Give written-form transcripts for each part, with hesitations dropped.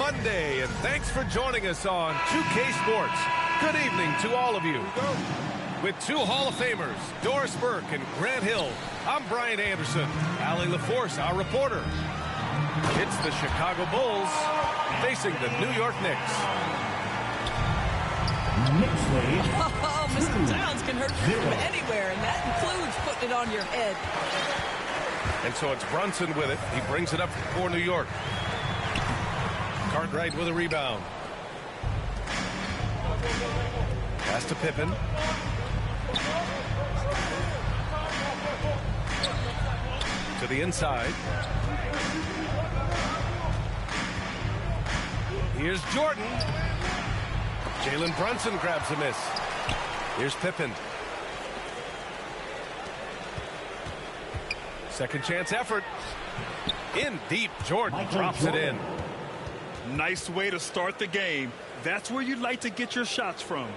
Monday, and thanks for joining us on 2K Sports. Good evening to all of you. With two Hall of Famers, Doris Burke and Grant Hill, I'm Brian Anderson. Allie LaForce, our reporter. It's the Chicago Bulls facing the New York Knicks. Oh, Mr. Towns can hurt you from anywhere, and that includes putting it on your head. And so it's Brunson with it. He brings it up for New York. Cartwright with a rebound. Pass to Pippen. To the inside. Here's Jordan. Jalen Brunson grabs a miss. Here's Pippen. Second chance effort. In deep. Jordan drops it in. Nice way to start the game. That's where you'd like to get your shots from.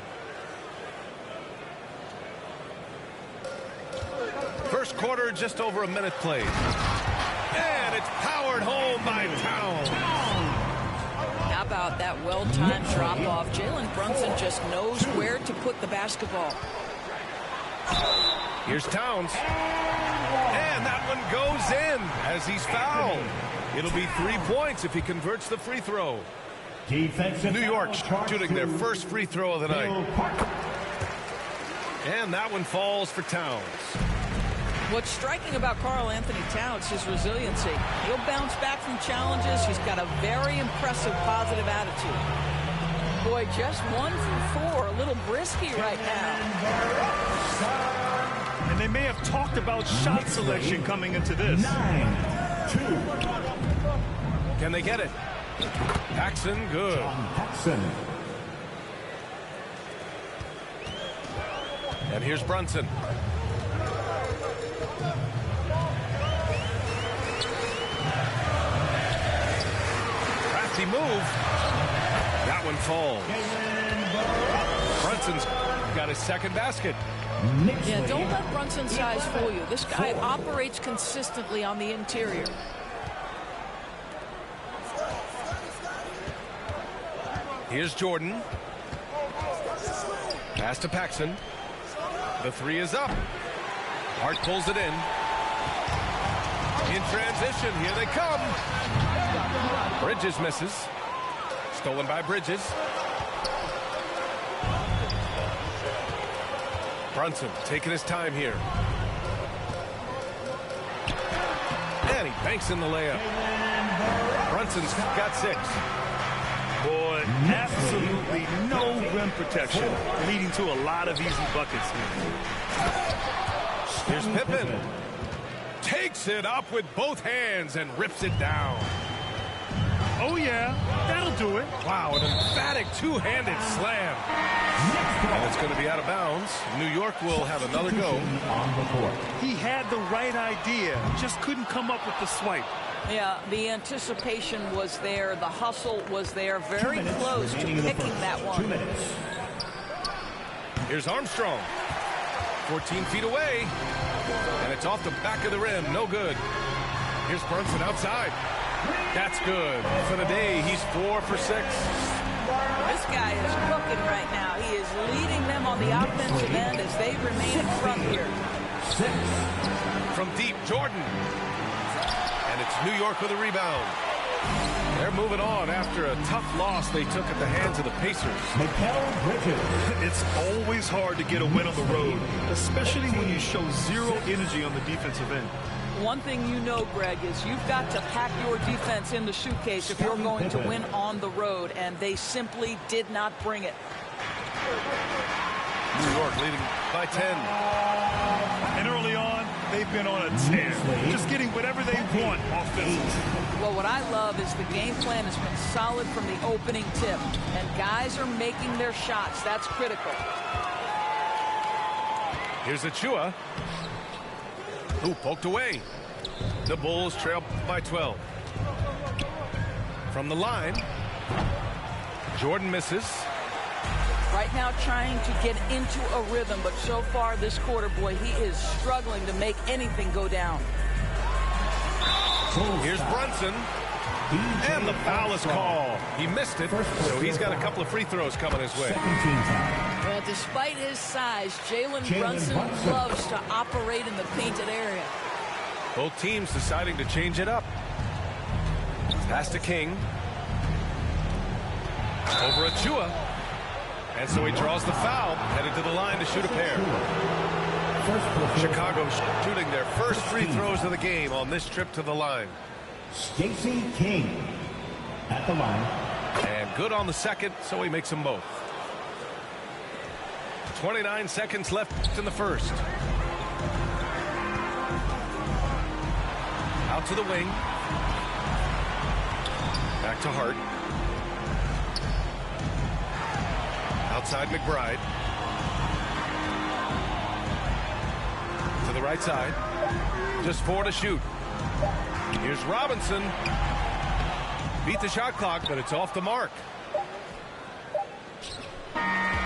First quarter, just over a minute played. And it's powered home by Towns. How about that well-timed drop-off? Jalen Brunson just knows where to put the basketball. Here's Towns. And that one goes in as he's fouled. It'll be 3 points if he converts the free throw. New York shooting their first free throw of the night. And that one falls for Towns. What's striking about Karl-Anthony Towns is resiliency. He'll bounce back from challenges. He's got a very impressive positive attitude. Boy, just 1 for 4. A little brisky right now. And they may have talked about shot selection coming into this. 9-2. Can they get it? Paxson, good. Paxson. And here's Brunson. Crafty move. That one falls. Brunson's got his second basket. Yeah, don't let Brunson's size fool you. This guy operates consistently on the interior. Here's Jordan. Pass to Paxson. The three is up. Hart pulls it in. In transition, here they come. Bridges misses. Stolen by Bridges. Brunson taking his time here. And he banks in the layup. Brunson's got 6. Boy, absolutely no rim protection, leading to a lot of easy buckets here. Here's Pippen. Takes it up with both hands and rips it down. Oh, yeah, that'll do it. Wow, an emphatic two-handed slam. And it's going to be out of bounds. New York will have another go. On the court. He had the right idea, just couldn't come up with the swipe. Yeah, the anticipation was there. The hustle was there. Very close to picking that one. 2 minutes. Here's Armstrong. 14 feet away. And it's off the back of the rim. No good. Here's Brunson outside. That's good. For the day, he's 4 for 6. This guy is cooking right now. He is leading them on the offensive end as they remain in front here. 6. From deep, Jordan. And it's New York with a rebound. They're moving on after a tough loss they took at the hands of the Pacers. Mikal Bridges. It's always hard to get a win on the road, especially when you show zero energy on the defensive end. One thing you know, Greg, is you've got to pack your defense in the suitcase if you're going to win on the road, and they simply did not bring it. New York leading by 10. And early on, they've been on a tear, just getting whatever they want offensively. Well, what I love is the game plan has been solid from the opening tip, and guys are making their shots. That's critical. Here's Achua. Who poked away. The Bulls trail by 12. From the line, Jordan misses. Right now trying to get into a rhythm, but so far this quarter, boy, he is struggling to make anything go down. Here's Brunson. And the foul is called. He missed it, so he's got a couple of free throws coming his way. Well, despite his size, Jalen Brunson loves to operate in the painted area. Both teams deciding to change it up. Pass to King. Over Achua. And so he draws the foul, headed to the line to shoot a pair. Chicago shooting their first free throws of the game on this trip to the line. Stacey King at the line. And good on the second, so he makes them both. 29 seconds left in the first. Out to the wing. Back to Hart. Outside McBride. To the right side. Just 4 to shoot. Here's Robinson. Beat the shot clock, but it's off the mark.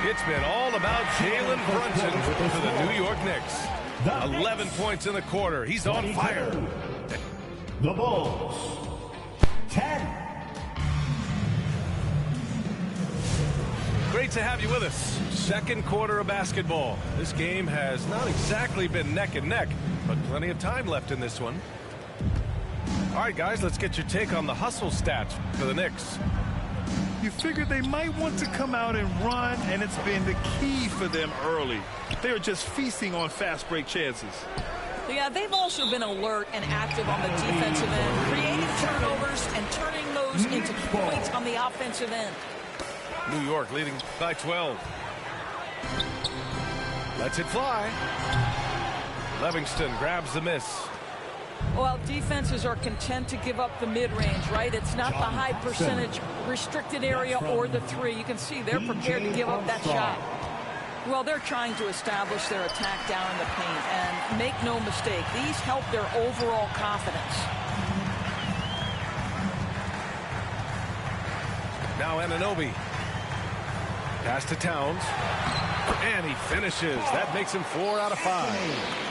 It's been all about Jalen Brunson for the New York Knicks. 11 points in the quarter. He's on fire. The Bulls. 10. Great to have you with us. Second quarter of basketball. This game has not exactly been neck and neck, but plenty of time left in this one. All right, guys, let's get your take on the hustle stats for the Knicks. You figured they might want to come out and run, and it's been the key for them early. They're just feasting on fast break chances. Yeah, they've also been alert and active on the defensive end, creating turnovers and turning those into points on the offensive end. New York leading by 12. Lets it fly. Livingston grabs the miss. Well, defenses are content to give up the mid-range, right? It's not the high percentage restricted area or the three. You can see they're prepared to give up that shot. Well, they're trying to establish their attack down in the paint, and make no mistake, these help their overall confidence. Now Anunoby. Pass to Towns. And he finishes. That makes him 4 out of 5.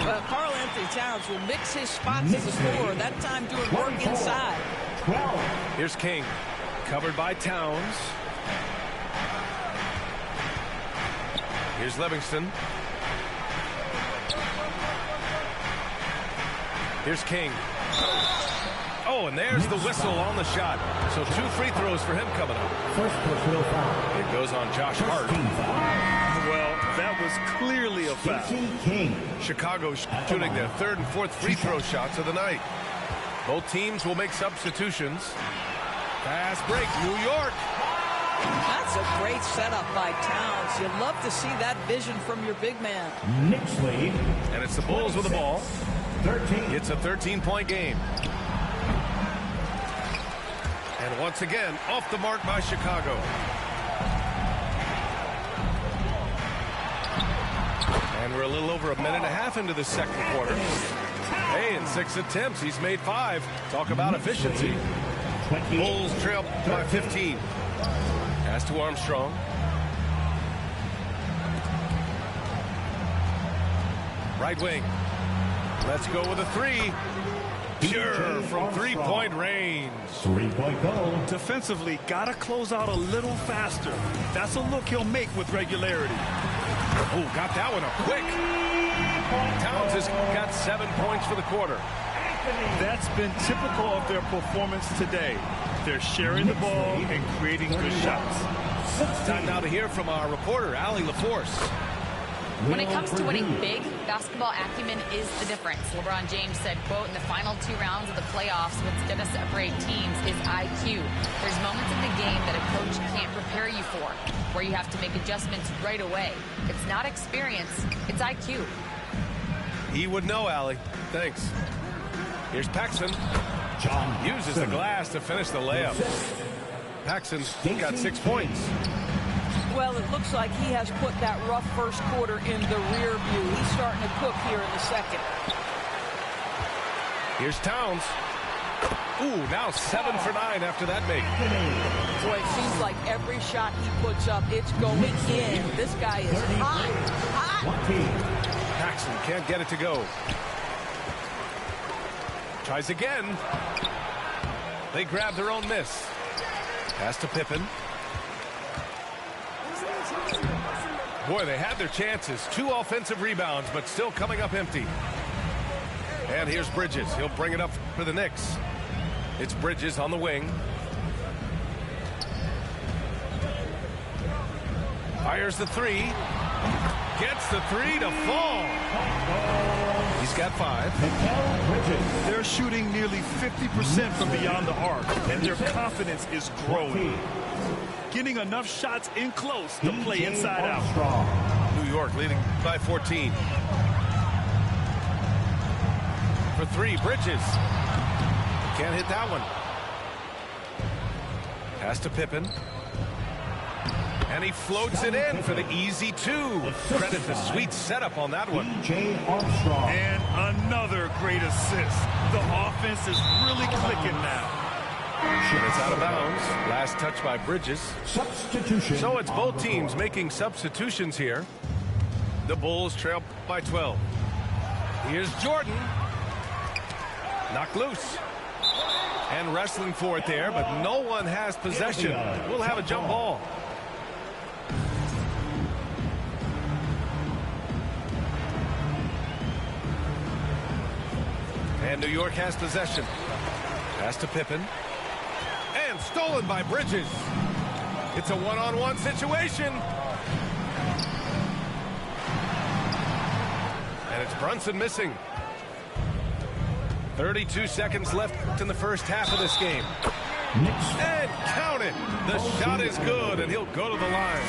Well, Karl-Anthony Towns will mix his spots to the floor, that time doing work inside. Here's King. Covered by Towns. Here's Livingston. Here's King. Oh, and there's the whistle on the shot. So 2 free throws for him coming up. First personal foul. It goes on Josh Hart. Well, that was clearly a foul. Stacey King. Chicago shooting their 3rd and 4th free throw shots of the night. Both teams will make substitutions. Fast break, New York. That's a great setup by Towns. You'd love to see that vision from your big man. Knicks lead. And it's the Bulls with the ball. 13. It's a 13-point game. And once again, off the mark by Chicago. And we're a little over a minute and a half into the second quarter. Hey, in 6 attempts, he's made 5. Talk about efficiency. Bulls trail by 15. Pass to Armstrong. Right wing. Let's go with a 3. Pure from 3-point range. 3-point goal. Defensively, got to close out a little faster. That's a look he'll make with regularity. Oh, got that one up quick. Towns has got 7 points for the quarter. That's been typical of their performance today. They're sharing the ball and creating good shots. Time now to hear from our reporter, Allie LaForce. When it comes to winning big, basketball acumen is the difference. LeBron James said, quote, in the final 2 rounds of the playoffs, what's going to separate teams is IQ. There's moments in the game that a coach can't prepare you for, where you have to make adjustments right away. It's not experience, it's IQ. He would know, Allie. Thanks. Here's Paxson. John Uses the glass to finish the layup. Paxson got 6 points. Well, it looks like he has put that rough first quarter in the rear view. He's starting to cook here in the second. Here's Towns. Ooh, now 7 for 9 after that make. Boy, it seems like every shot he puts up, it's going in. This guy is hot, hot. Paxson can't get it to go. Tries again. They grab their own miss. Pass to Pippen. Boy, they had their chances. 2 offensive rebounds, but still coming up empty. And here's Bridges. He'll bring it up for the Knicks. It's Bridges on the wing. Fires the 3. Gets the 3 to fall. He's got 5. They're shooting nearly 50% from beyond the arc, and their confidence is growing. Getting enough shots in close to play inside out. New York leading by 14. For 3, Bridges. Can't hit that one. Pass to Pippen. And he floats it in for the easy 2. Credit the sweet setup on that one. And another great assist. The offense is really clicking now. And it's out of bounds. Last touch by Bridges. Substitution. So it's both teams making substitutions here. The Bulls trail by 12. Here's Jordan. Knocked loose. And wrestling for it there, but no one has possession. We'll have a jump ball. And New York has possession. Pass to Pippen. And stolen by Bridges. It's a one-on-one situation. And it's Brunson missing. 32 seconds left in the first half of this game. And count it. The shot is good, and he'll go to the line.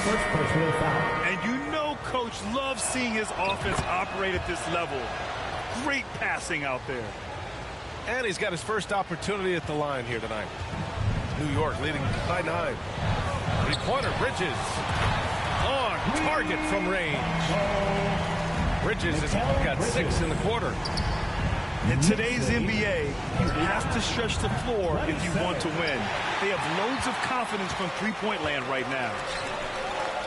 And you know Coach loves seeing his offense operate at this level. Great passing out there. And he's got his first opportunity at the line here tonight. New York leading by 9. 3-pointer, Bridges. On target from range. Bridges has got 6 in the quarter. In today's NBA, you have to stretch the floor if you want to win. They have loads of confidence from three-point land right now.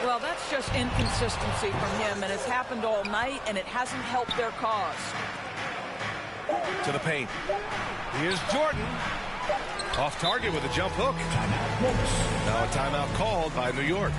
Well, that's just inconsistency from him, and it's happened all night, and it hasn't helped their cause. To the paint. Here's Jordan. Off target with a jump hook. Now a timeout called by New York.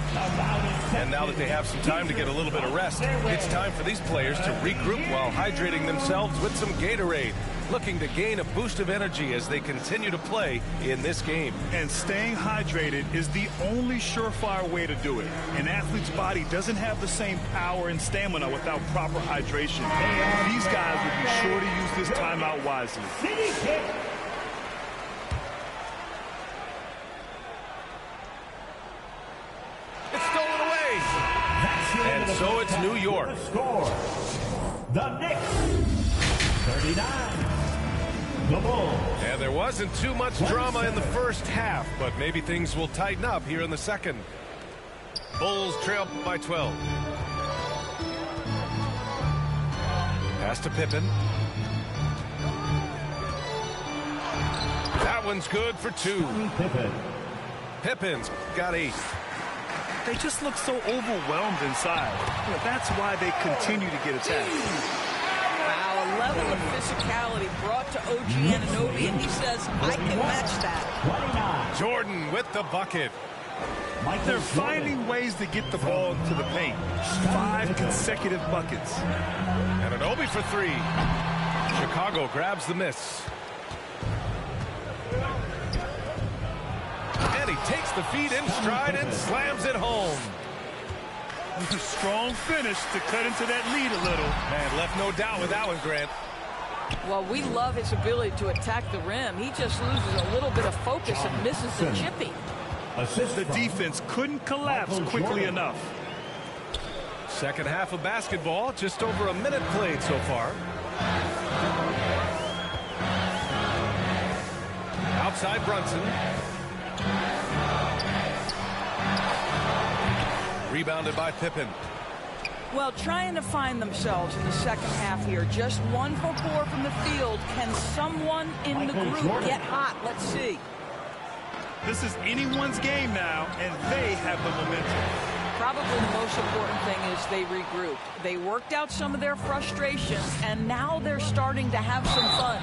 And now that they have some time to get a little bit of rest, it's time for these players to regroup while hydrating themselves with some Gatorade, looking to gain a boost of energy as they continue to play in this game. And staying hydrated is the only surefire way to do it. An athlete's body doesn't have the same power and stamina without proper hydration. These guys will be sure to use this timeout wisely. It's stolen away. And so it's New York. The Knicks, 39. The Bulls. And there wasn't too much drama in the first half, but maybe things will tighten up here in the second. Bulls trail by 12. Pass to Pippen. That one's good for 2. Pippen's got 8. They just look so overwhelmed inside. You know, that's why they continue to get attacked. Wow, a level of physicality brought to OG Anunoby, and he says, I can match that. Jordan with the bucket. They're finding ways to get the ball into the paint. 5 consecutive buckets. Anunoby for 3. Chicago grabs the miss. And he takes the feed in stride and slams it home. A strong finish to cut into that lead a little. Man, left no doubt with that one, Grant. Well, we love his ability to attack the rim. He just loses a little bit of focus and misses the chippy. The defense couldn't collapse quickly enough. Second half of basketball, just over a minute played so far. Outside Brunson. Rebounded by Pippen. Well, trying to find themselves in the second half here. Just 1 for 4 from the field. Can someone in the group get hot? Let's see. This is anyone's game now, and they have the momentum. Probably the most important thing is they regrouped. They worked out some of their frustrations, and now they're starting to have some fun.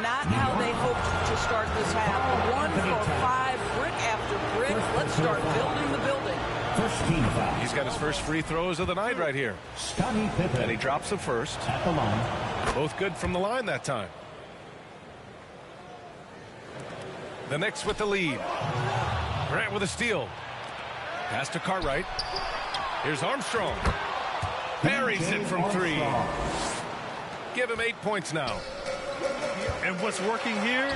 Not how they hoped to start this half. 1 for 5, brick after brick. Let's start building the building. First team foul. He's got his first free throws of the night right here. Scottie Pippen. And he drops them first. At the line. Both good from the line that time. The Knicks with the lead. Grant with a steal. Pass to Cartwright. Here's Armstrong. Buries it from 3. Give him 8 points now. And what's working here,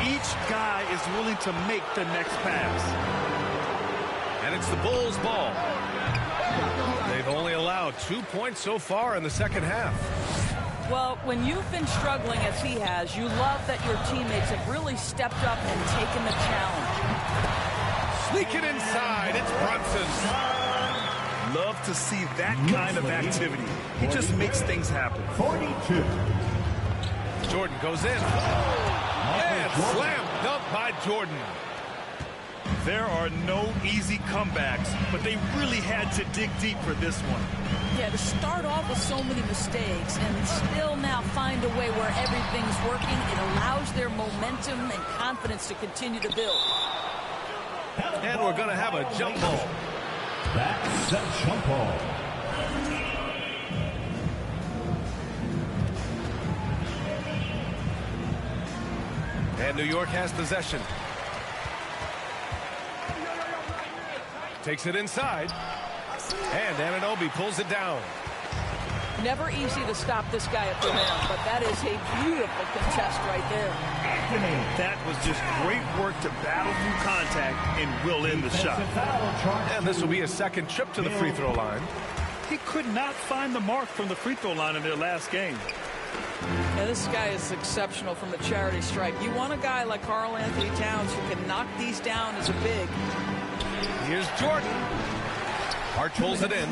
each guy is willing to make the next pass. And it's the Bulls' ball. They've only allowed 2 points so far in the second half. Well, when you've been struggling as he has, you love that your teammates have really stepped up and taken the challenge. Sneak it inside. It's Brunson. Love to see that kind of activity. He just makes things happen. 42. Jordan goes in. And slam dunk by Jordan. There are no easy comebacks, but they really had to dig deep for this one. Yeah, to start off with so many mistakes and still now find a way where everything's working, it allows their momentum and confidence to continue to build. And we're going to have a jump ball. That's a jump ball. And New York has possession. Takes it inside. And Anunoby pulls it down. Never easy to stop this guy at the rim, but that is a beautiful contest right there. That was just great work to battle through contact and will end the shot. And this will be a second trip to the free throw line. He could not find the mark from the free throw line in their last game. Yeah, this guy is exceptional from the charity stripe. You want a guy like Karl Anthony Towns who can knock these down as a big. Here's Jordan. Hart pulls it in.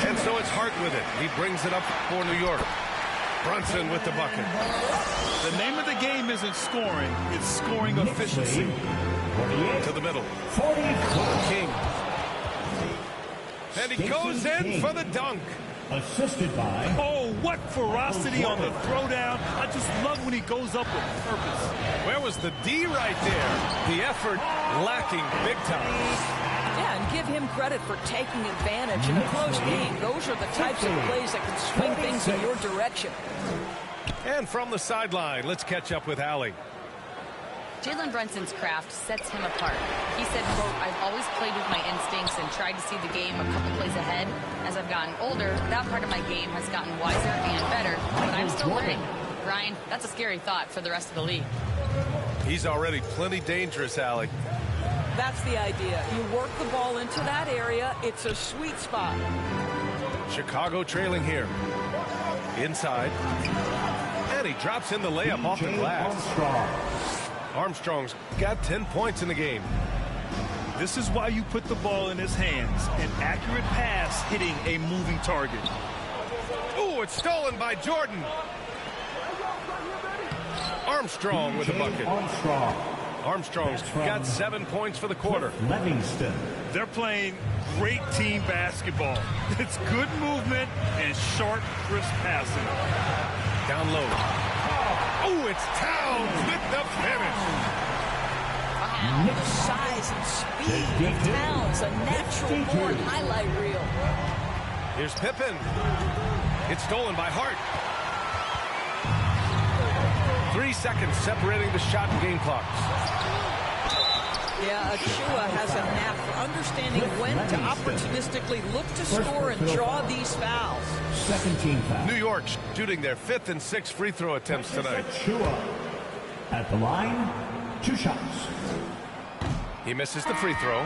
And so it's Hart with it. He brings it up for New York. Brunson with the bucket. The name of the game isn't scoring, it's scoring efficiency. To the middle. 44. King. And he goes in for the dunk. Assisted by. Oh, what ferocity on the throwdown. I just love when he goes up with purpose. Where was the D right there? The effort lacking big time. Yeah, and give him credit for taking advantage in a close game. Those are the types of plays that can swing things in your direction. And from the sideline, let's catch up with Allie. Jalen Brunson's craft sets him apart. He said, quote, "I've always played with my instincts and tried to see the game a couple plays ahead. As I've gotten older, that part of my game has gotten wiser and better, but I'm still learning." Brian, that's a scary thought for the rest of the league. He's already plenty dangerous, Allie. That's the idea. You work the ball into that area. It's a sweet spot. Chicago trailing here. Inside. And he drops in the layup off the glass. Armstrong's got 10 points in the game. This is why you put the ball in his hands. An accurate pass hitting a moving target. Ooh, it's stolen by Jordan. Armstrong with the bucket. Armstrong's got 7 points for the quarter. Livingston. They're playing great team basketball. It's good movement and sharp, crisp passing. Down low. Oh, it's Towns with the finish. Wow, the size and speed of Towns, a natural born highlight reel. Here's Pippen. It's stolen by Hart. 3 seconds separating the shot and game clocks. Yeah, Achua has a knack for understanding when to opportunistically look to score and draw these fouls. Second team foul. New York shooting their 5th and 6th free throw attempts tonight. Achua at the line. 2 shots. He misses the free throw.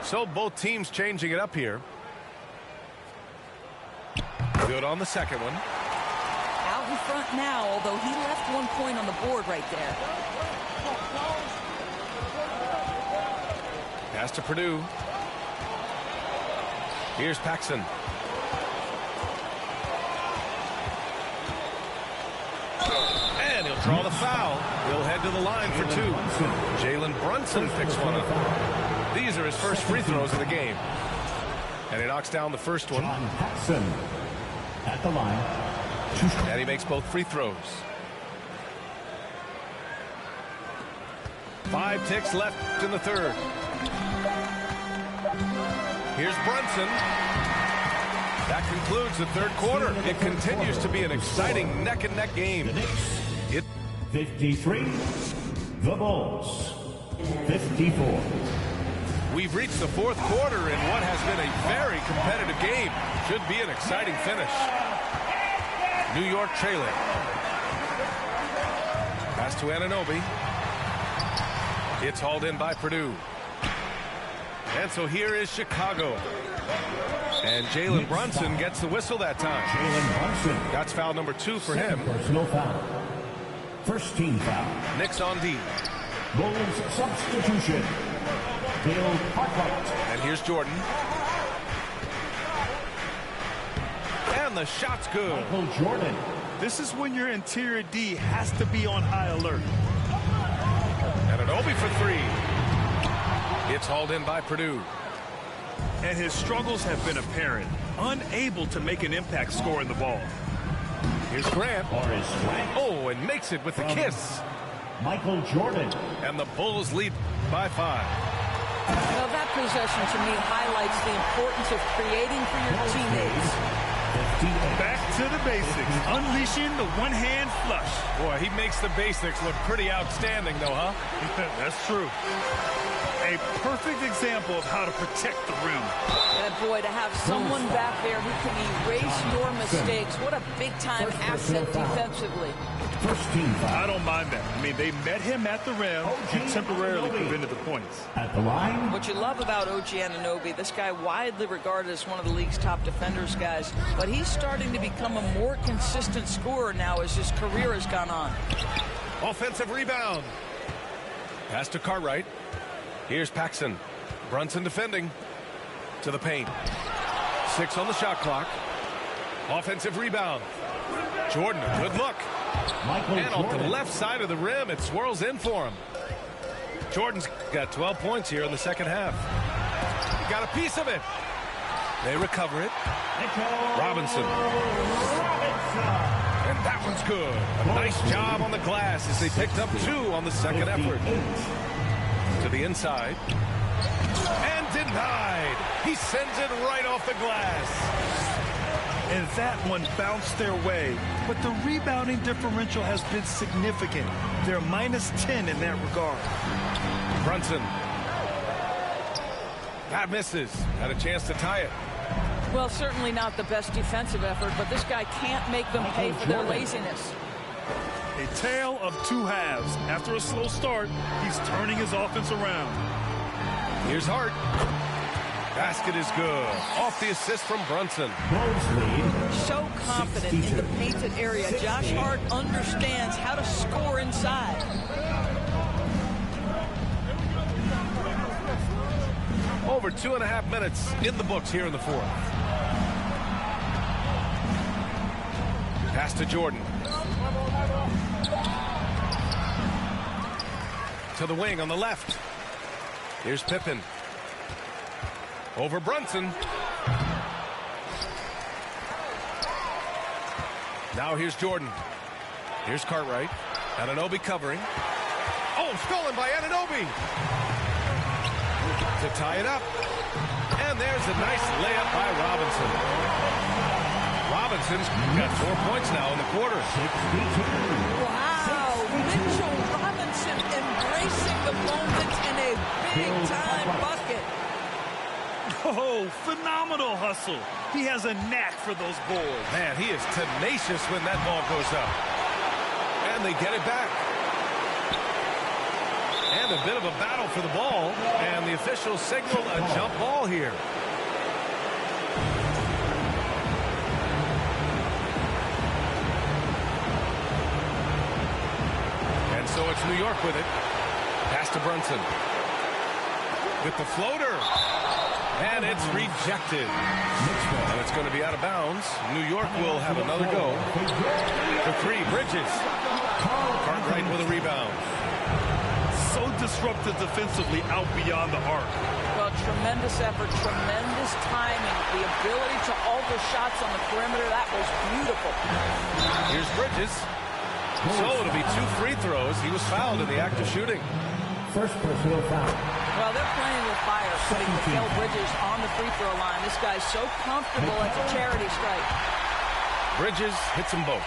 So both teams changing it up here. Good on the second one. Out in front now, although he left 1 point on the board right there. Pass to Purdue. Here's Paxson. And he'll draw the foul. He'll head to the line for 2. Jalen Brunson picks one up. These are his first free throws of the game. And he knocks down the first one. John Paxson at the line. 2 shots. And he makes both free throws. 5 ticks left in the third. Here's Brunson. That concludes the third quarter. It continues to be an exciting neck-and-neck game. 53. The Bulls 54. We've reached the fourth quarter in what has been a very competitive game. Should be an exciting finish. New York trailing. Pass to Anunoby. It's hauled in by Purdue. And so here is Chicago. And Jalen Brunson gets the whistle that time. Jalen Brunson. That's foul number 2 for him. Personal foul. First team foul. Knicks on D. Bulls substitution. Bill Cartwright. And here's Jordan. And the shot's good. Michael Jordan. This is when your interior D has to be on high alert. Anunoby for 3. It's hauled in by Purdue. And his struggles have been apparent. Unable to make an impact scoring the ball. Here's Grant. Horace Grant. Oh, and makes it with the kiss. Michael Jordan. And the Bulls lead by 5. Now that possession to me highlights the importance of creating for your teammates. 58. Back to the basics. Unleashing the one-hand flush. Boy, he makes the basics look pretty outstanding, though, huh? That's true. A perfect example of how to protect the rim. And boy, to have someone back there who can erase your mistakes, what a big-time asset defensively. First team foul. I don't mind that. I mean, they met him at the rim and temporarily prevented the points. At the line. What you love about OG Anunoby, this guy widely regarded as one of the league's top defenders, guys, but he's starting to become a more consistent scorer now as his career has gone on. Offensive rebound. Pass to Cartwright. Here's Paxson. Brunson defending. To the paint. 6 on the shot clock. Offensive rebound. Jordan, a good look. Michael And off the Jordan. left side of the rim, it swirls in for him. Jordan's got 12 points here in the second half. He got a piece of it. They recover it. Robinson. And that one's good. A nice job on the glass as they picked up 2 on the second effort. To the inside. And denied. He sends it right off the glass. And that one bounced their way. But the rebounding differential has been significant. They're -10 in that regard. Brunson. That misses. Had a chance to tie it. Well, certainly not the best defensive effort, but this guy can't make them pay for their laziness. A tale of 2 halves. After a slow start, he's turning his offense around. Here's Hart. Basket is good. Off the assist from Brunson. Bulls lead. So confident in the painted area. Josh Hart understands how to score inside. Over 2.5 minutes in the books here in the fourth. Pass to Jordan. To the wing on the left. Here's Pippen. Over Brunson. Now here's Jordan. Here's Cartwright. Anunoby covering. Oh, stolen by Anunoby. To tie it up. And there's a nice layup by Robinson. Robinson's got 4 points now in the quarter. 62. Wow, Mitchell Robinson embracing the moment in a big-time bucket. Oh, phenomenal hustle. He has a knack for those boards. Man, he is tenacious when that ball goes up. And they get it back. And a bit of a battle for the ball. And the officials signal a jump ball here. And so it's New York with it. Pass to Brunson. With the floater. And it's rejected. And it's going to be out of bounds. New York will have another go. For 3, Bridges. Cartwright with a rebound. So disruptive defensively out beyond the arc. Well, tremendous effort, tremendous timing. The ability to alter shots on the perimeter, that was beautiful. Here's Bridges. So it'll be 2 free throws. He was fouled in the act of shooting. first personal foul. Well, they're playing with fire, putting Mikal Bridges on the free throw line. This guy's so comfortable at the charity strike. Bridges hits them both.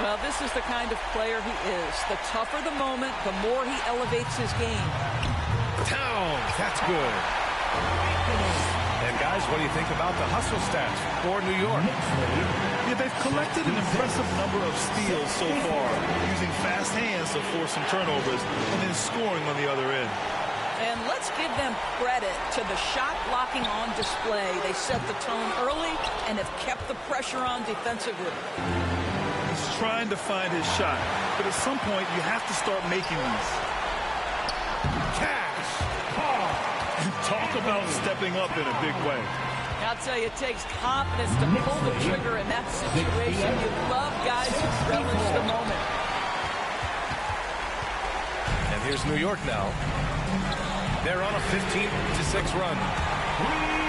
Well, this is the kind of player he is. The tougher the moment, the more he elevates his game. Towns, that's good. And guys, what do you think about the hustle stats for New York? Yeah, they've collected an impressive number of steals so far, using fast hands to force some turnovers and then scoring on the other end. And let's give them credit to the shot blocking on display. They set the tone early and have kept the pressure on defensively. He's trying to find his shot, but at some point you have to start making these. Cash. And talk about stepping up in a big way. I'll tell you, it takes confidence to pull the trigger in that situation. You love guys who relish the moment. And here's New York now. They're on a 15-6 run.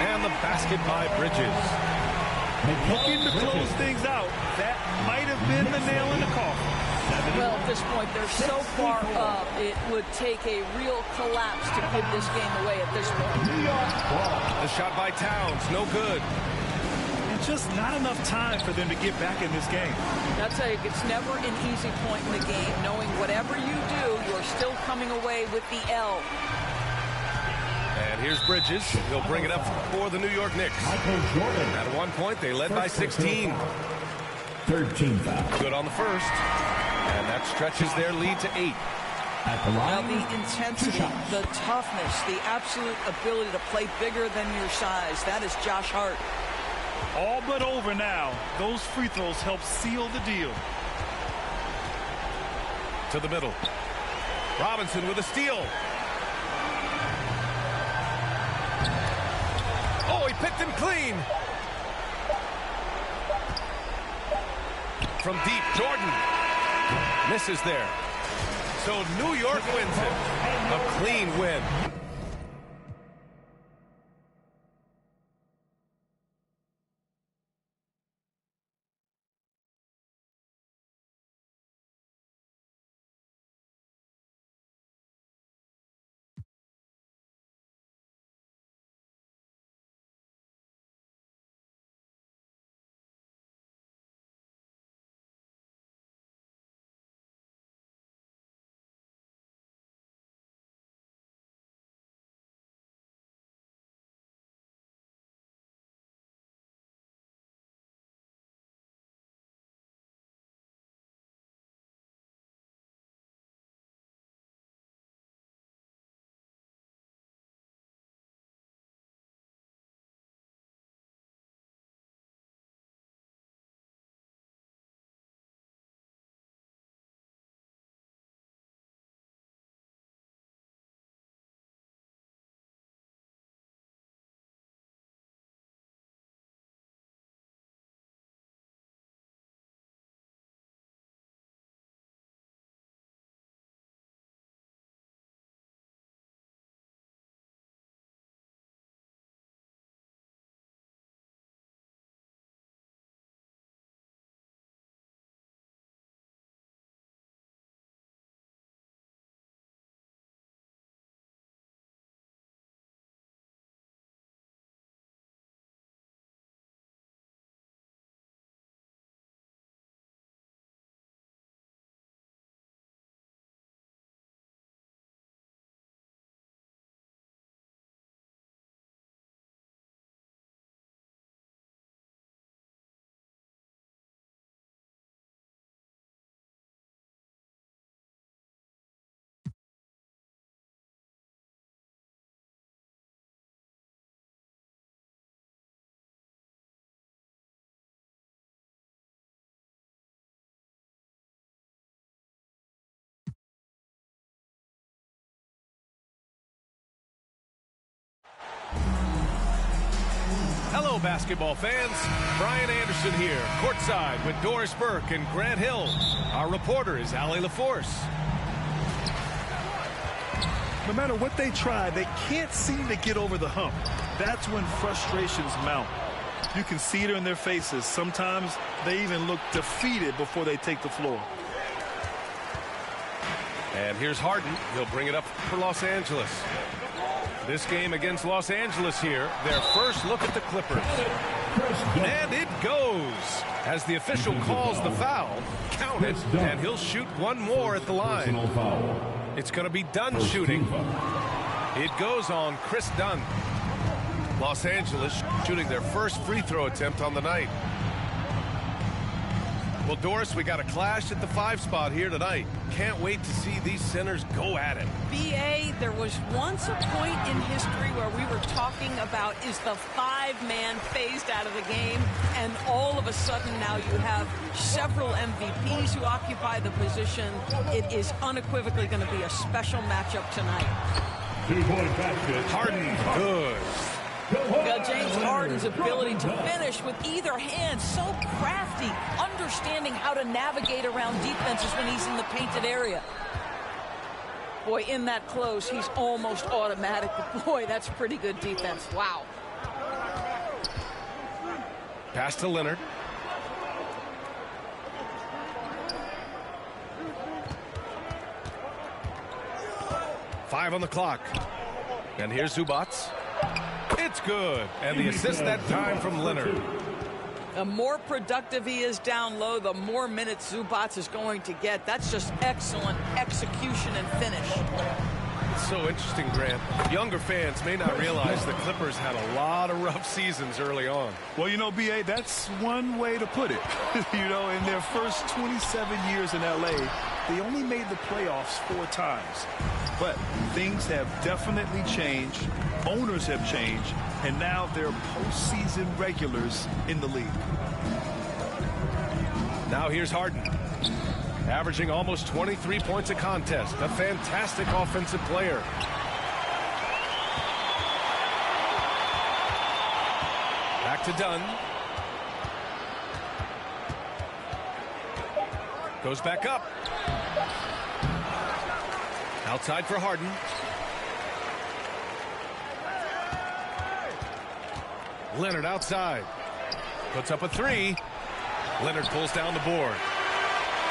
And the basket by Bridges. Looking to close things out. That might have been the nail in the coffin. Well, at this point, they're so far up, it would take a real collapse to give this game away at this point. The shot by Towns, no good. And just not enough time for them to get back in this game. I'll tell you, it's never an easy point in the game, knowing whatever you do, you're still coming away with the L. And here's Bridges. He'll bring it up for the New York Knicks. At one point, they led by 16. Third team foul. Good on the first. And that stretches their lead to 8. At the Now, line, the intensity, the toughness, the absolute ability to play bigger than your size, that is Josh Hart. All but over now. Those free throws help seal the deal. To the middle. Robinson with a steal. Oh, he picked him clean. From deep, Jordan. Misses there. So New York wins it. A clean win. Hello, basketball fans. Brian Anderson here, courtside with Doris Burke and Grant Hill. Our reporter is Allie LaForce. No matter what they try, they can't seem to get over the hump. That's when frustrations mount. You can see it in their faces. Sometimes they even look defeated before they take the floor. And here's Harden. He'll bring it up for Los Angeles. This game against Los Angeles here, their first look at the Clippers. And it goes. As the official calls the foul, count it, and he'll shoot one more at the line. It's going to be Dunn shooting. It goes on Chris Dunn. Los Angeles shooting their first free throw attempt on the night. Well, Doris, we got a clash at the 5 spot here tonight. Can't wait to see these centers go at it. B.A., there was once a point in history where we were talking about, is the 5-man phased out of the game? And all of a sudden now you have several MVPs who occupy the position. It is unequivocally going to be a special matchup tonight. Harden, good. James Harden's ability to finish with either hand, so crafty, understanding how to navigate around defenses when he's in the painted area. Boy, in that close, he's almost automatic. But boy, that's pretty good defense. Wow. Pass to Leonard. Five on the clock. And here's Zubac. It's good. And the assist that time from Leonard. The more productive he is down low, the more minutes Zubac is going to get. That's just excellent execution and finish. It's so interesting, Grant. Younger fans may not realize the Clippers had a lot of rough seasons early on. Well, you know, B.A., that's one way to put it. You know, in their first 27 years in L.A., they only made the playoffs 4 times. But things have definitely changed. Owners have changed. And now they're postseason regulars in the league. Now here's Harden. Averaging almost 23 points a contest. A fantastic offensive player. Back to Dunn. Goes back up. Outside for Harden. Leonard outside. Puts up a 3. Leonard pulls down the board.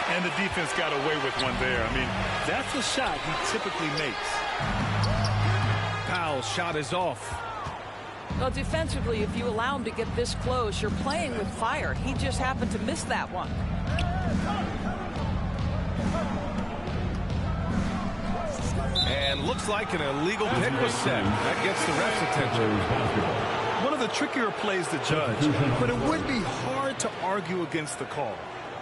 And the defense got away with one there. I mean, that's a shot he typically makes. Powell's shot is off. Well, defensively, if you allow him to get this close, you're playing with fire. He just happened to miss that one. And looks like an illegal pick was set. That gets the ref's attention. One of the trickier plays to judge, but it would be hard to argue against the call.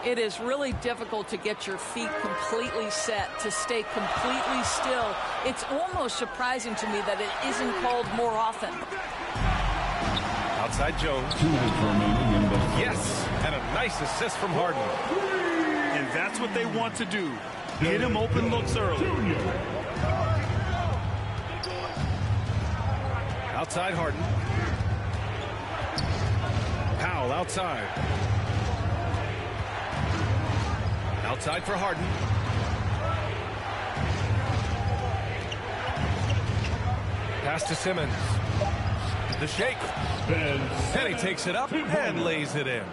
It is really difficult to get your feet completely set, to stay completely still. It's almost surprising to me that it isn't called more often. Outside Jones. Yes, and a nice assist from Harden. And that's what they want to do. Get him open looks early. Outside Harden. Powell outside. Outside for Harden. Pass to Simmons. The shake. And he takes it up and lays it in.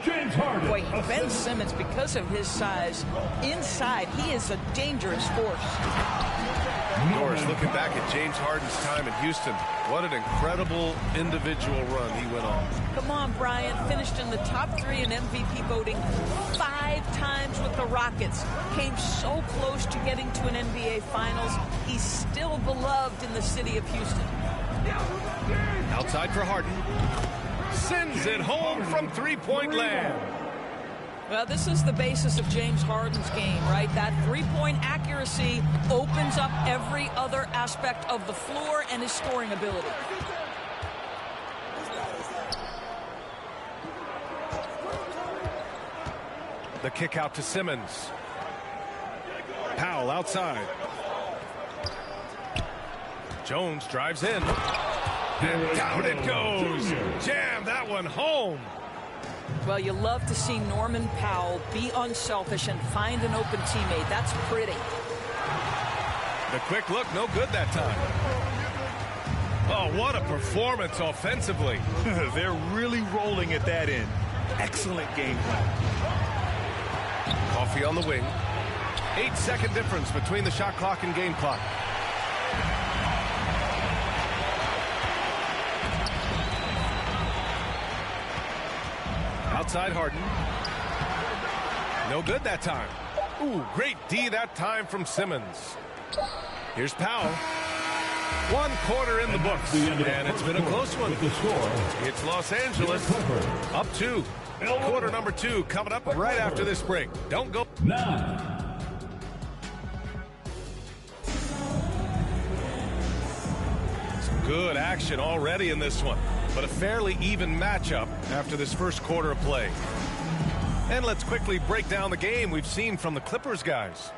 James Harden. Boy, Ben Simmons, because of his size, inside, he is a dangerous force. Doris, looking back at James Harden's time in Houston, what an incredible individual run he went on. Come on, Brian. Finished in the top 3 in MVP voting 5 times with the Rockets. Came so close to getting to an NBA Finals. He's still beloved in the city of Houston. Outside for Harden. Sends it home from three-point land. Well, this is the basis of James Harden's game, right? That three-point accuracy opens up every other aspect of the floor and his scoring ability. The kick out to Simmons. Powell outside. Jones drives in. And down it goes. Jam that one home. Well, you love to see Norman Powell be unselfish and find an open teammate. That's pretty. The quick look, no good that time. Oh, what a performance offensively. They're really rolling at that end. Excellent game plan. Coffee on the wing. 8-second difference between the shot clock and game clock. Outside Harden. No good that time. Ooh, great D that time from Simmons. Here's Powell. 1 quarter in the books, and it's been a close one. It's Los Angeles up 2. Quarter number 2 coming up right after this break. Don't go. Some good action already in this one, but a fairly even matchup after this first quarter of play. And let's quickly break down the game we've seen from the Clippers guys.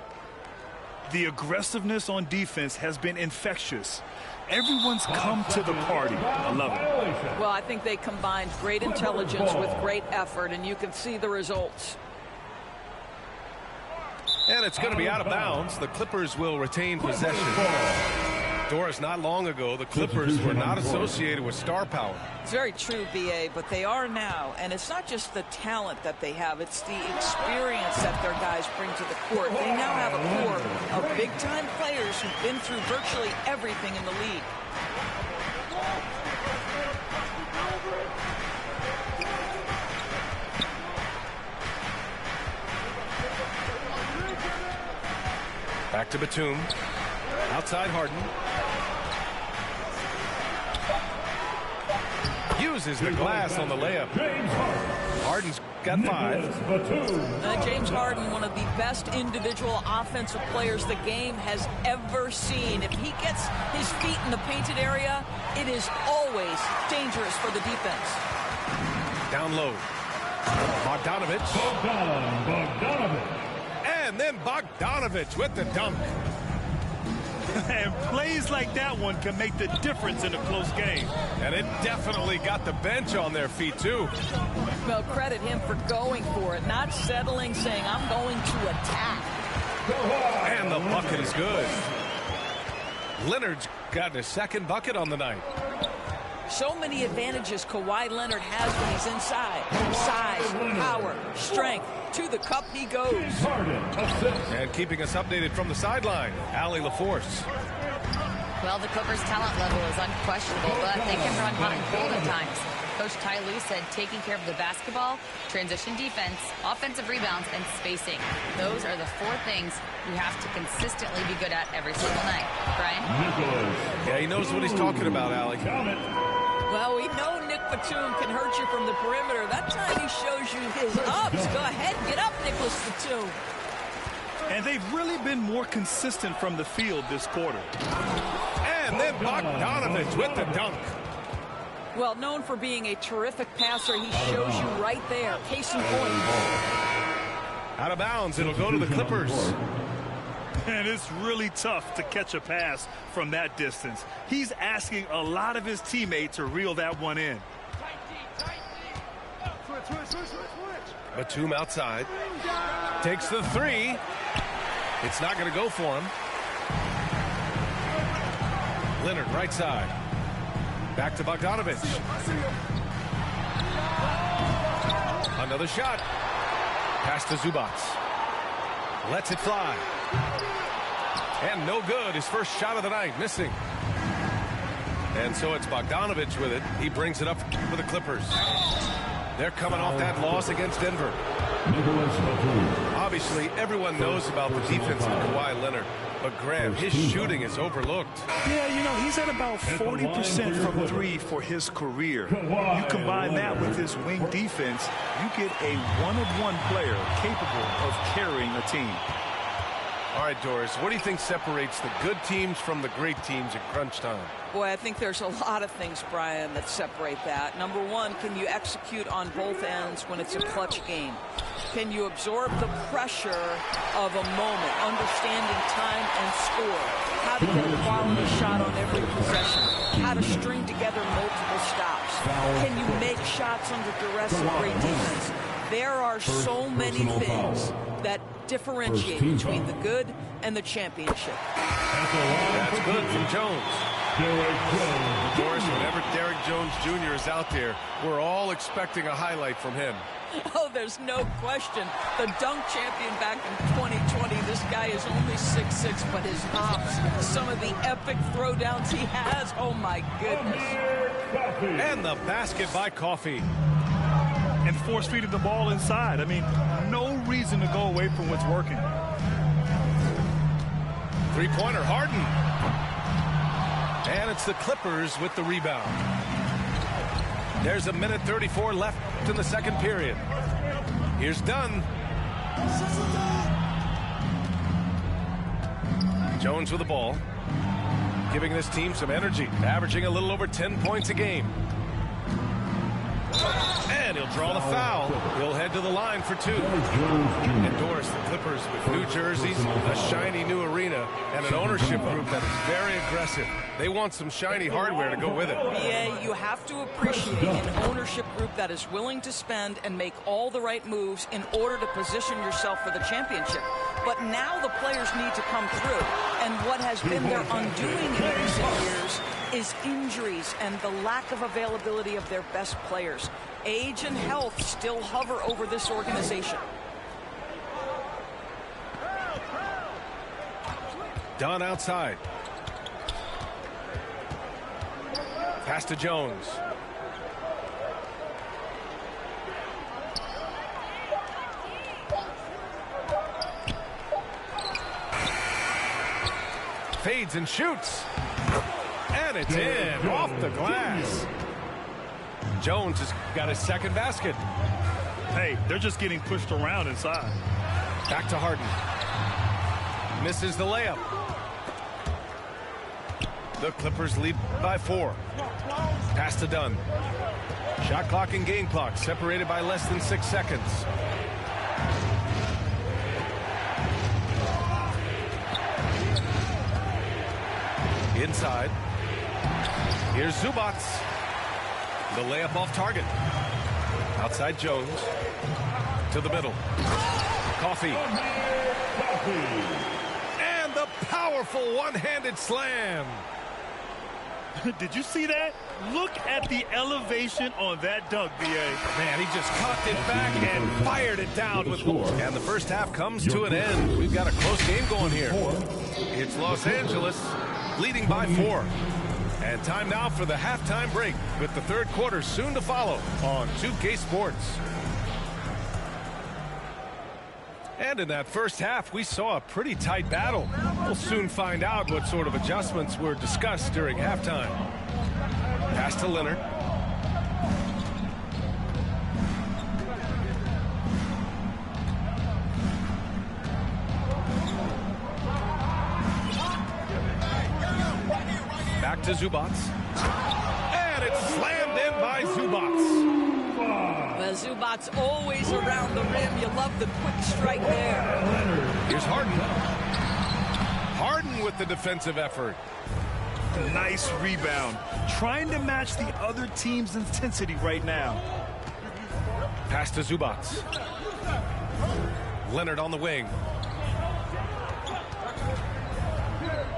The aggressiveness on defense has been infectious. Everyone's come to the party. I love it. Well, I think they combined great intelligence with great effort, and you can see the results. And it's going to be out of bounds. The Clippers will retain possession. Doris, not long ago, the Clippers were not associated with star power. It's very true, B.A., but they are now. And it's not just the talent that they have. It's the experience that their guys bring to the court. They now have a core of big-time players who've been through virtually everything in the league. Back to Batum. Outside Harden. Uses the glass on the layup. Harden's got 5. James Harden, one of the best individual offensive players the game has ever seen. If he gets his feet in the painted area, it is always dangerous for the defense. Down low. Bogdanovich. And then Bogdanovich with the dunk. And plays like that one can make the difference in a close game. And it definitely got the bench on their feet, too. Well, credit him for going for it, not settling, saying, I'm going to attack. And the bucket is good. Leonard's got his second bucket on the night. So many advantages Kawhi Leonard has when he's inside. Size, power, strength. To the cup he goes. And keeping us updated from the sideline, Allie LaForce. Well, the Clippers' talent level is unquestionable, but they can run hot and cold at times. Coach Ty Lue said taking care of the basketball, transition defense, offensive rebounds, and spacing. Those are the 4 things you have to consistently be good at every single night. Brian? Yeah, he knows what he's talking about, Allie. Well, we know Nick Batum can hurt you from the perimeter. That time he shows you his ups. Go ahead, get up, Nicholas Batum. And they've really been more consistent from the field this quarter. And then Bogdanovich with the dunk. Well, known for being a terrific passer, he shows you right there. Case in point. Out of bounds, it'll go to the Clippers. And it's really tough to catch a pass from that distance. He's asking a lot of his teammates to reel that one in. Batum outside. Takes the 3. It's not going to go for him. Leonard right side. Back to Bogdanovich. Another shot. Pass to Zubac. Lets it fly. And no good. His first shot of the night, missing. And so it's Bogdanovich with it. He brings it up for the Clippers. They're coming off that loss against Denver. Obviously, everyone knows about the defense of Kawhi Leonard. But, Graham, his shooting is overlooked. Yeah, you know, he's at about 40% from 3 for his career. You combine that with his wing defense, you get a one-of-one player capable of carrying a team. All right, Doris, what do you think separates the good teams from the great teams at crunch time? Boy, I think there's a lot of things, Brian, that separate that. Number one, can you execute on both ends when it's a clutch game? Can you absorb the pressure of a moment, understanding time and score? How to get a quality shot on every possession? How to string together multiple stops? Can you make shots under duress of great defense? There are so many things that differentiate between the good and the championship. That's good from Jones. Of course, whenever Derrick Jones Jr. is out there, we're all expecting a highlight from him. Oh, there's no question. The dunk champion back in 2020. This guy is only 6'6", but his hops, some of the epic throwdowns he has. Oh, my goodness. And the basket by Coffey. And force-feeding the ball inside. I mean, no reason to go away from what's working. Three-pointer, Harden. And it's the Clippers with the rebound. There's 1:34 left in the second period. Here's Dunn. Jones with the ball, giving this team some energy, averaging a little over 10 points a game. And he'll draw the foul. He'll head to the line for two. Endorse the Clippers with new jerseys, a shiny new arena, and an ownership group that is very aggressive. They want some shiny hardware to go with it. BA, you have to appreciate an ownership group that is willing to spend and make all the right moves in order to position yourself for the championship. But now the players need to come through. And what has been their undoing in recent years is injuries and the lack of availability of their best players. Age and health still hover over this organization. Dunn outside. Pass to Jones. Fades and shoots. And it's in, off the glass. Jones has got his second basket. Hey, they're just getting pushed around inside. Back to Harden. Misses the layup. The Clippers lead by 4. Pass to Dunn. Shot clock and game clock separated by less than 6 seconds. Inside. Here's Zubac. The layup off target. Outside Jones. To the middle. Coffey. And the powerful one-handed slam. Did you see that? Look at the elevation on that dunk, BA. Man, he just cocked it back and fired it down with force. And the first half comes to an end. We've got a close game going here. It's Los Angeles leading by 4. And time now for the halftime break with the third quarter soon to follow on 2K Sports. And in that first half, we saw a pretty tight battle. We'll soon find out what sort of adjustments were discussed during halftime. Pass to Leonard. Back to Zubac. And it's slammed in by Zubac. Well, Zubac's always around the rim. You love the quick strike there. Here's Harden. Harden with the defensive effort. Nice rebound. Trying to match the other team's intensity right now. Pass to Zubac. Leonard on the wing.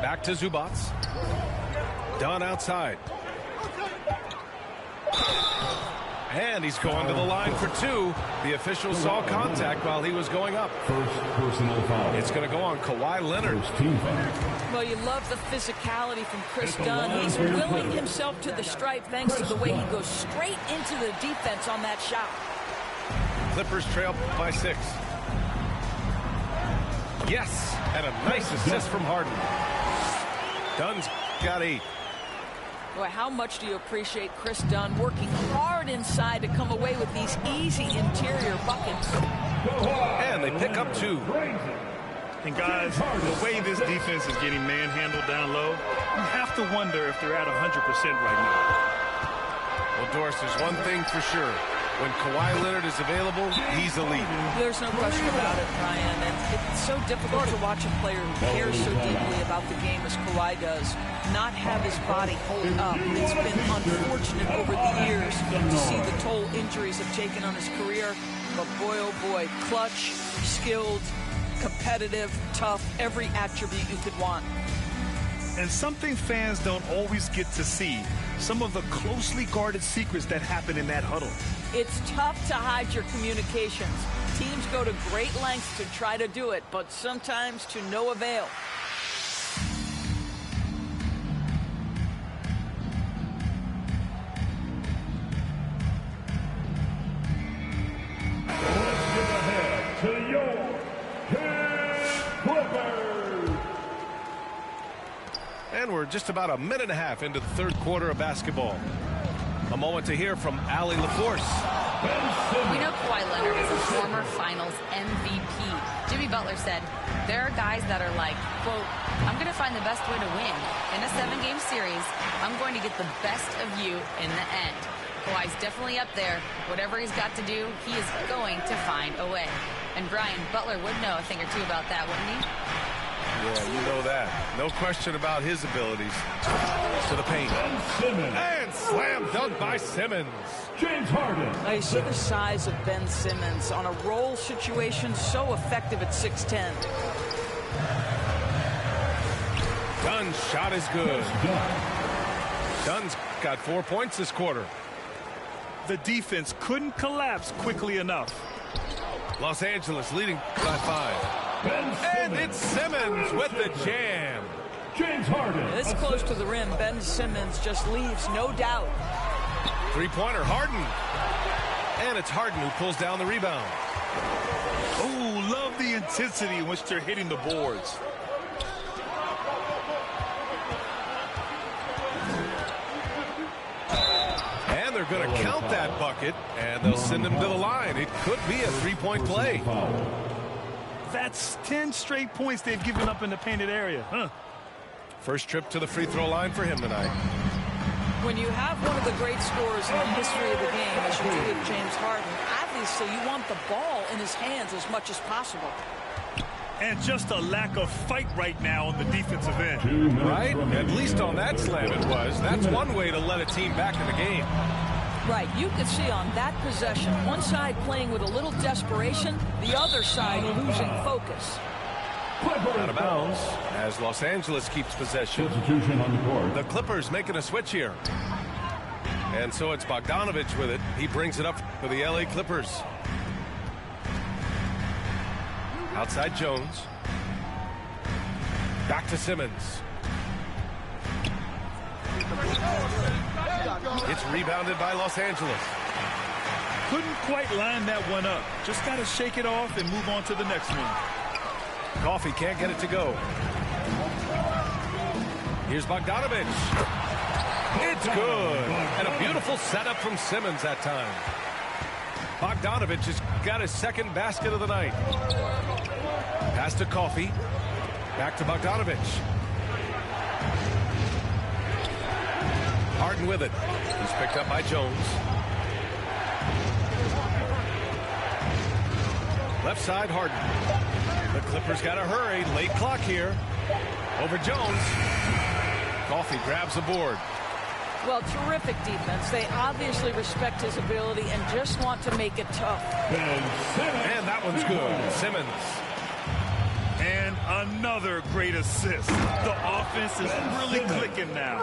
Back to Zubac. Dunn outside. And he's going to the line for 2. The official saw contact while he was going up. First personal foul. It's going to go on Kawhi Leonard. Team foul. Well, you love the physicality from Chris Dunn. He's willing himself to the stripe thanks to the way he goes straight into the defense on that shot. Clippers trail by 6. Yes, and a nice assist from Harden. Dunn's got 8. Boy, how much do you appreciate Chris Dunn working hard inside to come away with these easy interior buckets? And they pick up 2. And guys, the way this defense is getting manhandled down low, you have to wonder if they're at 100% right now. Well, Doris, there's one thing for sure. When Kawhi Leonard is available, he's elite. There's no question about it, Ryan. And it's so difficult to watch a player who cares so deeply about the game as Kawhi does not have his body hold up. It's been unfortunate over the years to see the toll injuries have taken on his career. But boy, oh boy, clutch, skilled, competitive, tough, every attribute you could want. And something fans don't always get to see. some of the closely guarded secrets that happen in that huddle. It's tough to hide your communications. Teams go to great lengths to try to do it, but sometimes to no avail. To your Clippers. And we're just about a minute and a half into the third quarter of basketball. A moment to hear from Allie LaForce. We know Kawhi Leonard is a former Finals MVP. Jimmy Butler said, there are guys that are like, quote, I'm going to find the best way to win. In a 7-game series, I'm going to get the best of you in the end. Kawhi's definitely up there. Whatever he's got to do, he is going to find a way. And Brian, Butler would know a thing or two about that, wouldn't he? Yeah, you know that. No question about his abilities. To the paint. And slam dunk by Simmons. James Harden. Now you see the size of Ben Simmons on a roll situation, so effective at 6'10". Dunn's shot is good. Dunn's got 4 points this quarter. The defense couldn't collapse quickly enough. Los Angeles leading by 5. And it's Simmons with the jam. James Harden. This close to the rim, Ben Simmons just leaves no doubt. Three-pointer, Harden. And it's Harden who pulls down the rebound. Oh, love the intensity in which they're hitting the boards. And they're going to count that bucket, and they'll send him to the line. It could be a three-point play. That's 10 straight points they've given up in the painted area. First trip to the free throw line for him tonight. When you have one of the great scorers in the history of the game, as you do with James Harden, obviously you want the ball in his hands as much as possible. And just a lack of fight right now on the defensive end. Right? At least on that slam it was. That's one way to let a team back in the game. Right, you could see on that possession, one side playing with a little desperation, the other side losing focus. Out of bounds as Los Angeles keeps possession. Substitution on the court. The Clippers making a switch here. And so it's Bogdanovich with it. He brings it up for the LA Clippers. Outside Jones. Back to Simmons. It's rebounded by Los Angeles. Couldn't quite line that one up. Just got to shake it off and move on to the next one. Coffee can't get it to go. Here's Bogdanovich. It's good. And a beautiful setup from Simmons that time. Bogdanovich has got his second basket of the night. Pass to Coffee. Back to Bogdanovich. Harden with it. He's picked up by Jones. Left side, Harden. The Clippers got to hurry. Late clock here. Over Jones. Coffee grabs the board. Well, terrific defense. They obviously respect his ability and just want to make it tough. And that one's good. Simmons. And another great assist. The offense is really clicking now.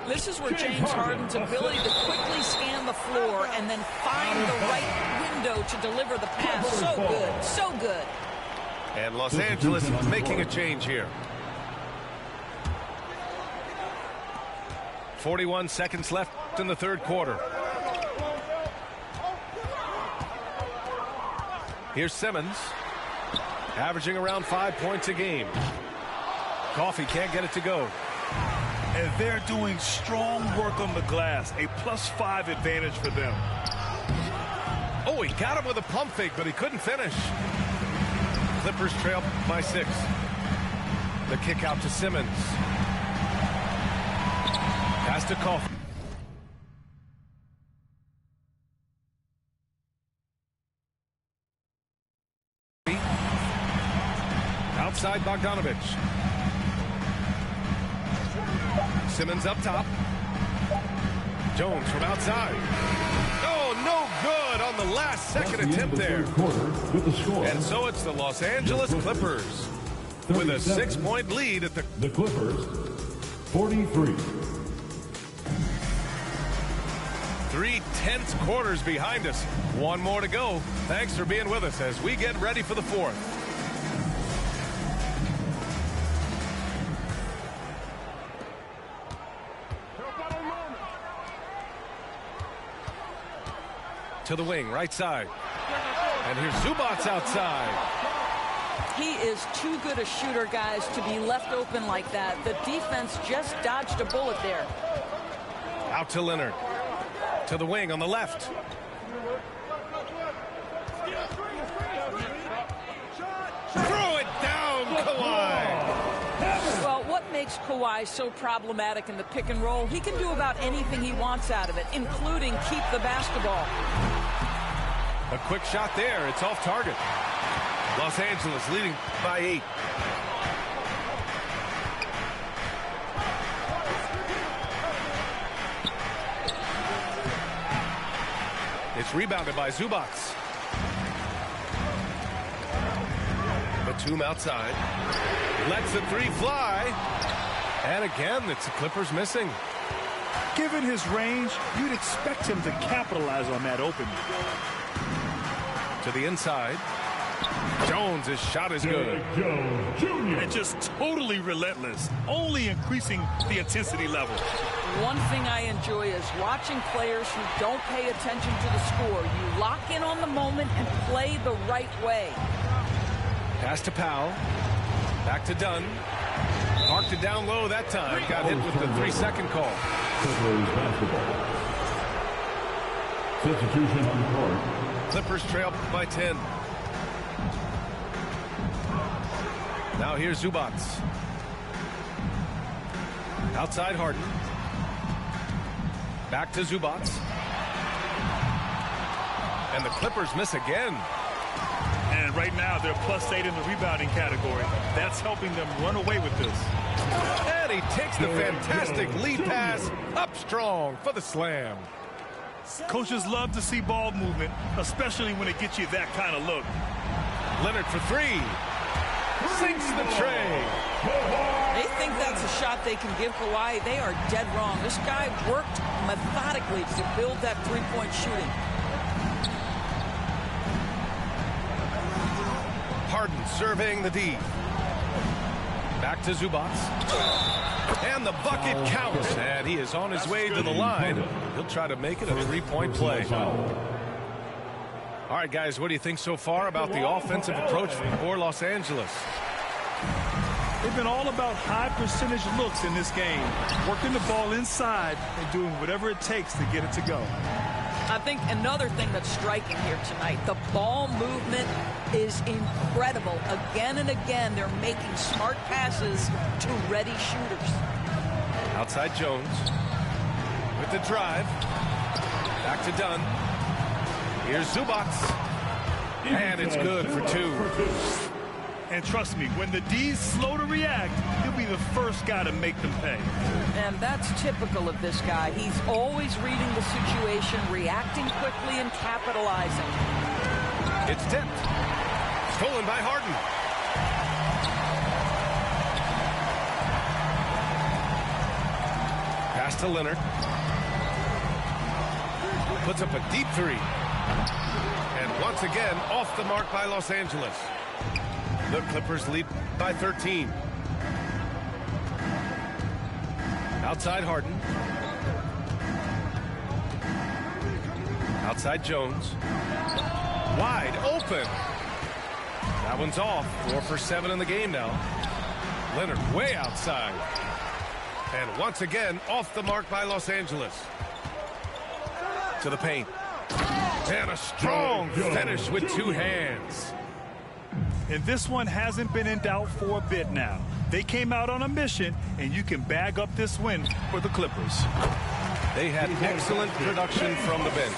This is where James Harden's ability to quickly scan the floor and then find the right window to deliver the pass. So good. So good. And Los Angeles making a change here. 41 seconds left in the third quarter. Here's Simmons. Averaging around 5 points a game. Coffee can't get it to go. And they're doing strong work on the glass. A +5 advantage for them. Oh, he got him with a pump fake, but he couldn't finish. Clippers trail by 6. The kick out to Simmons. Pass to Coffee. Outside Bogdanovich. Simmons up top. Jones from outside. Oh, no good on the last second attempt there. And so it's the Los Angeles Clippers with a 6-point lead at the Clippers 43. 3 tense quarters behind us. One more to go. Thanks for being with us as we get ready for the fourth. To the wing, right side. And here's Zubac outside. He is too good a shooter, guys, to be left open like that. The defense just dodged a bullet there. Out to Leonard. To the wing on the left. Throw it down, Kawhi. Well, what makes Kawhi so problematic in the pick and roll? He can do about anything he wants out of it, including keep the basketball. A quick shot there. It's off target. Los Angeles leading by 8. It's rebounded by Zubac. Batum outside. Lets the 3 fly. And again, it's the Clippers missing. Given his range, you'd expect him to capitalize on that opening. To the inside. Jones, his shot is good. And just totally relentless, only increasing the intensity level. One thing I enjoy is watching players who don't pay attention to the score. You lock in on the moment and play the right way. Pass to Powell. Back to Dunn. Marked it down low that time. Got hit with the 3-second call. Substitution on the court. Clippers trail by 10. Now here's Zubac. Outside Harden. Back to Zubac. And the Clippers miss again. And right now they're +8 in the rebounding category. That's helping them run away with this. And he takes the fantastic lead pass up strong for the slam. Coaches love to see ball movement, especially when it gets you that kind of look. Leonard for 3. Sinks the tray. They think that's a shot they can give Kawhi. They are dead wrong. This guy worked methodically to build that three-point shooting. Harden surveying the D. Back to Zubac. And the bucket counts. And he is on his way to the line. He'll try to make it a 3-point play. All right, guys, what do you think so far about the offensive approach for Los Angeles? They've been all about high percentage looks in this game, working the ball inside and doing whatever it takes to get it to go. I think another thing that's striking here tonight, the ball movement is incredible. Again and again, they're making smart passes to ready shooters. Outside Jones with the drive. Back to Dunn. Here's Zubac. And it's good for 2. And trust me, when the D's slow to react, he'll be the first guy to make them pay. And that's typical of this guy. He's always reading the situation, reacting quickly and capitalizing. It's tipped. Stolen by Harden. Pass to Leonard. Puts up a deep 3. And once again, off the mark by Los Angeles. The Clippers lead by 13. Outside Harden. Outside Jones. Wide open. That one's off. 4 for 7 in the game now. Leonard way outside. And once again, off the mark by Los Angeles. To the paint. And a strong finish with 2 hands. And this one hasn't been in doubt for a bit now. They came out on a mission, and you can bag up this win for the Clippers. They had excellent production from the bench.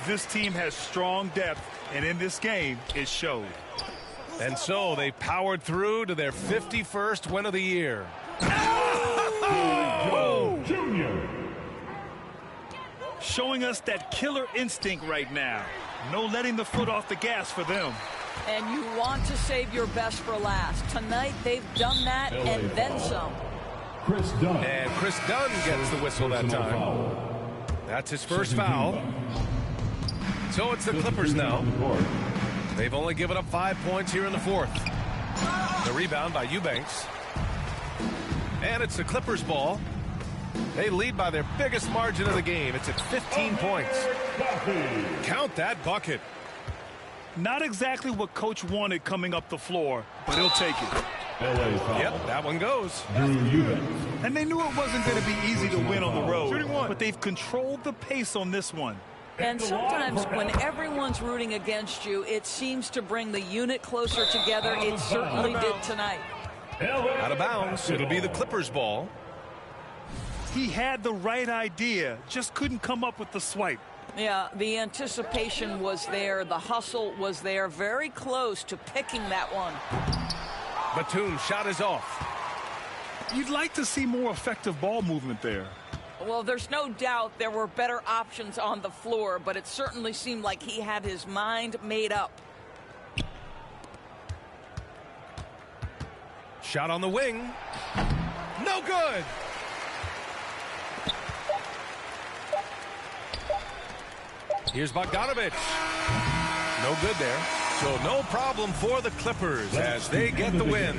This team has strong depth, and in this game, it showed. And so they powered through to their 51st win of the year. Junior. Showing us that killer instinct right now. No letting the foot off the gas for them. And you want to save your best for last. Tonight, they've done that and then some. Chris Dunn. And Chris Dunn gets the whistle that time. That's his first foul. So it's the Clippers now. They've only given up 5 points here in the fourth. The rebound by Eubanks. And it's the Clippers ball. They lead by their biggest margin of the game. It's at 15 points. Count that bucket. Not exactly what Coach wanted coming up the floor, but he'll take it. Yep, that one goes. And they knew it wasn't going to be easy to win on the road, but they've controlled the pace on this one. And sometimes when everyone's rooting against you, it seems to bring the unit closer together. It certainly did tonight. Out of bounds. It'll be the Clippers ball. He had the right idea, just couldn't come up with the swipe. Yeah, the anticipation was there. The hustle was there. Very close to picking that one. Batum shot is off. You'd like to see more effective ball movement there. Well, there's no doubt there were better options on the floor, but it certainly seemed like he had his mind made up. Shot on the wing. No good. Here's Bogdanović. No good there. So no problem for the Clippers as they get the win.